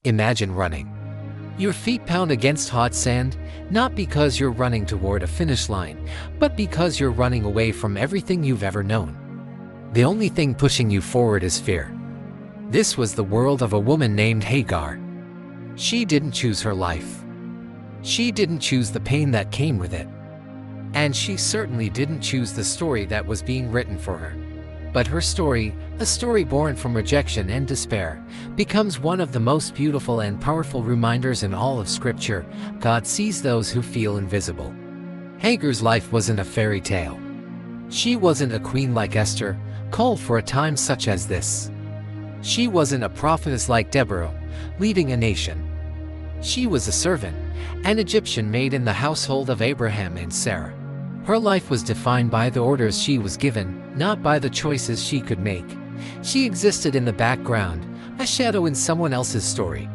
Imagine running. Your feet pound against hot sand, not because you're running toward a finish line, but because you're running away from everything you've ever known. The only thing pushing you forward is fear. This was the world of a woman named Hagar. She didn't choose her life. She didn't choose the pain that came with it. And she certainly didn't choose the story that was being written for her. But her story, a story born from rejection and despair, becomes one of the most beautiful and powerful reminders in all of Scripture. God sees those who feel invisible. Hagar's life wasn't a fairy tale. She wasn't a queen like Esther, called for a time such as this. She wasn't a prophetess like Deborah, leading a nation. She was a servant, an Egyptian maid in the household of Abraham and Sarah. Her life was defined by the orders she was given, not by the choices she could make. She existed in the background, a shadow in someone else's story.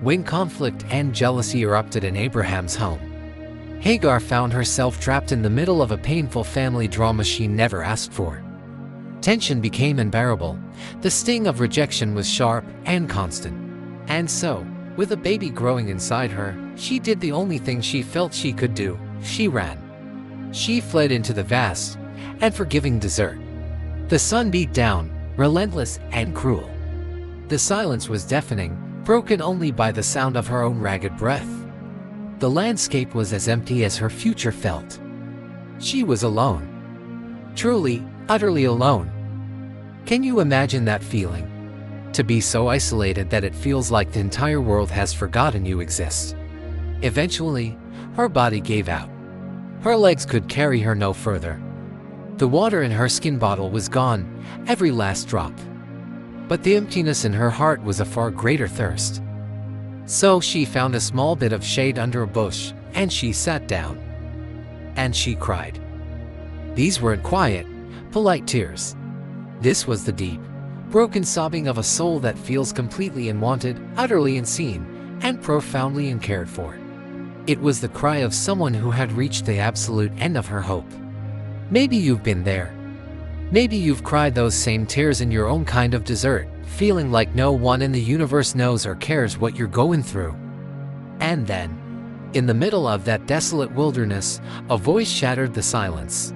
When conflict and jealousy erupted in Abraham's home, Hagar found herself trapped in the middle of a painful family drama she never asked for. Tension became unbearable. The sting of rejection was sharp and constant. And so, with a baby growing inside her, she did the only thing she felt she could do. She ran. She fled into the vast and forgiving desert. The sun beat down, relentless and cruel. The silence was deafening, broken only by the sound of her own ragged breath. The landscape was as empty as her future felt. She was alone. Truly, utterly alone. Can you imagine that feeling? To be so isolated that it feels like the entire world has forgotten you exist. Eventually, her body gave out. Her legs could carry her no further. The water in her skin bottle was gone, every last drop. But the emptiness in her heart was a far greater thirst. So she found a small bit of shade under a bush, and she sat down. And she cried. These weren't quiet, polite tears. This was the deep, broken sobbing of a soul that feels completely unwanted, utterly unseen, and profoundly uncared for. It was the cry of someone who had reached the absolute end of her hope. Maybe you've been there. Maybe you've cried those same tears in your own kind of desert, feeling like no one in the universe knows or cares what you're going through. And then, in the middle of that desolate wilderness, a voice shattered the silence.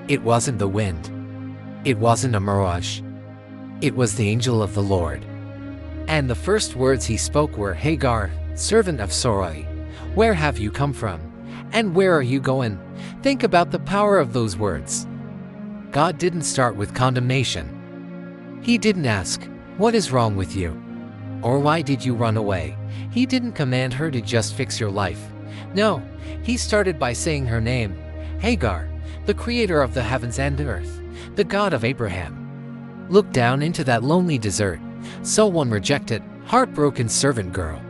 It wasn't the wind. It wasn't a mirage. It was the angel of the Lord. And the first words he spoke were, "Hagar, servant of Sarai, where have you come from? And where are you going?" Think about the power of those words. God didn't start with condemnation. He didn't ask, "What is wrong with you?" or "Why did you run away?" He didn't command her to just fix your life. No, he started by saying her name, Hagar, the creator of the heavens and earth, the God of Abraham. Look down into that lonely desert, someone rejected, heartbroken servant girl,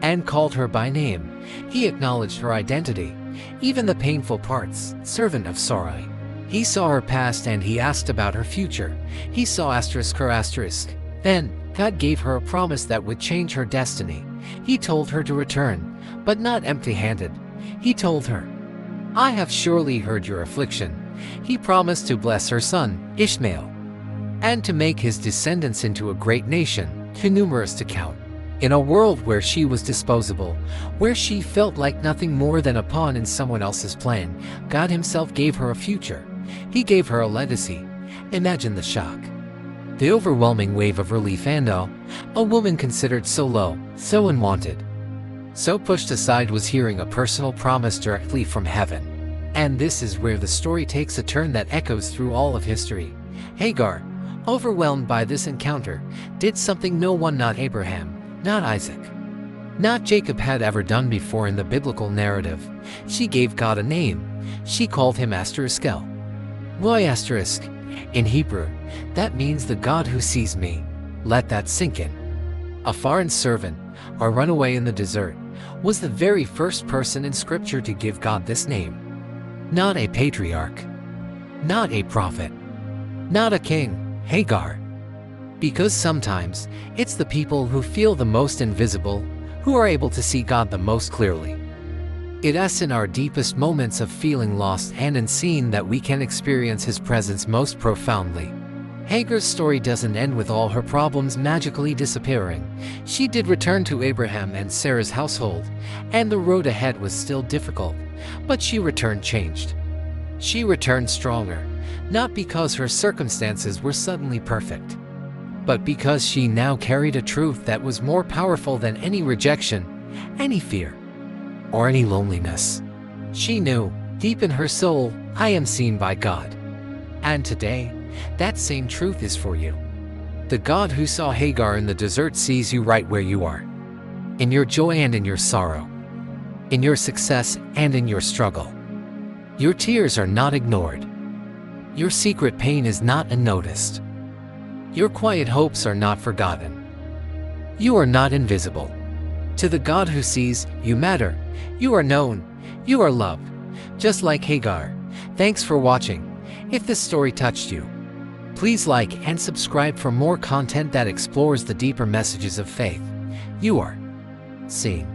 and called her by name. He acknowledged her identity, even the painful parts, servant of Sarai. He saw her past and he asked about her future. He saw her asterisk. Then, God gave her a promise that would change her destiny. He told her to return, but not empty-handed. He told her, "I have surely heard your affliction." He promised to bless her son, Ishmael, and to make his descendants into a great nation, too numerous to count. In a world where she was disposable, where she felt like nothing more than a pawn in someone else's plan, God himself gave her a future. He gave her a legacy. Imagine the shock. The overwhelming wave of relief and awe. A woman considered so low, so unwanted, so pushed aside was hearing a personal promise directly from heaven. And this is where the story takes a turn that echoes through all of history. Hagar, overwhelmed by this encounter, did something no one, not Abraham, not Isaac, not Jacob, had ever done before in the biblical narrative. She gave God a name. She called him Asterisk-El. Roy asterisk. In Hebrew, that means the God who sees me. Let that sink in. A foreign servant, or runaway in the desert, was the very first person in Scripture to give God this name. Not a patriarch, not a prophet, not a king, Hagar. Because sometimes, it's the people who feel the most invisible, who are able to see God the most clearly. It is in our deepest moments of feeling lost and unseen that we can experience His presence most profoundly. Hagar's story doesn't end with all her problems magically disappearing. She did return to Abraham and Sarah's household, and the road ahead was still difficult, but she returned changed. She returned stronger, not because her circumstances were suddenly perfect, but because she now carried a truth that was more powerful than any rejection, any fear, or any loneliness. She knew, deep in her soul, I am seen by God. And today, that same truth is for you. The God who saw Hagar in the desert sees you right where you are, in your joy and in your sorrow, in your success and in your struggle. Your tears are not ignored. Your secret pain is not unnoticed. Your quiet hopes are not forgotten. You are not invisible. To the God who sees, you matter, you are known, you are loved, just like Hagar. Thanks for watching. If this story touched you, please like and subscribe for more content that explores the deeper messages of faith. You are seeing.